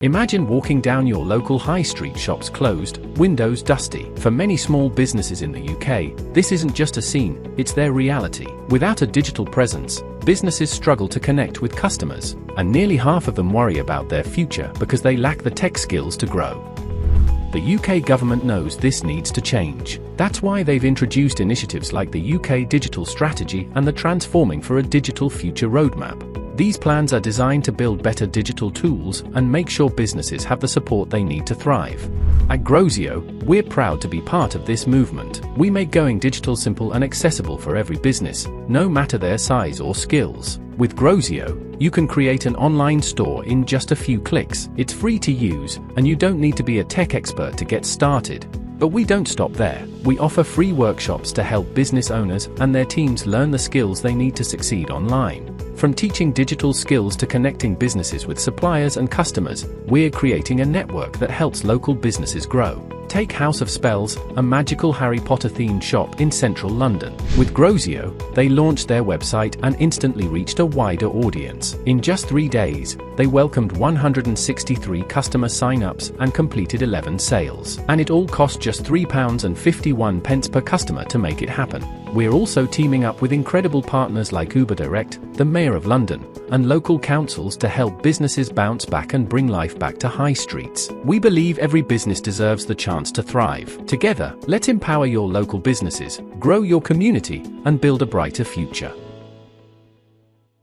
Imagine walking down your local high street, shops closed, windows dusty. For many small businesses in the UK, this isn't just a scene, it's their reality. Without a digital presence, businesses struggle to connect with customers, and nearly half of them worry about their future because they lack the tech skills to grow. The UK government knows this needs to change. That's why they've introduced initiatives like the UK Digital Strategy and the Transforming for a Digital Future Roadmap. These plans are designed to build better digital tools and make sure businesses have the support they need to thrive. At Grozeo, we're proud to be part of this movement. We make going digital simple and accessible for every business, no matter their size or skills. With Grozeo, you can create an online store in just a few clicks. It's free to use, and you don't need to be a tech expert to get started. But we don't stop there. We offer free workshops to help business owners and their teams learn the skills they need to succeed online. From teaching digital skills to connecting businesses with suppliers and customers, we're creating a network that helps local businesses grow. Take House of Spells, a magical Harry Potter-themed shop in central London. With Grozeo, they launched their website and instantly reached a wider audience. In just 3 days, they welcomed 163 customer sign-ups and completed 11 sales. And it all cost just £3.51 per customer to make it happen. We're also teaming up with incredible partners like Uber Direct, the Mayor of London, and local councils to help businesses bounce back and bring life back to high streets. We believe every business deserves the chance to thrive. Together, let's empower your local businesses, grow your community, and build a brighter future.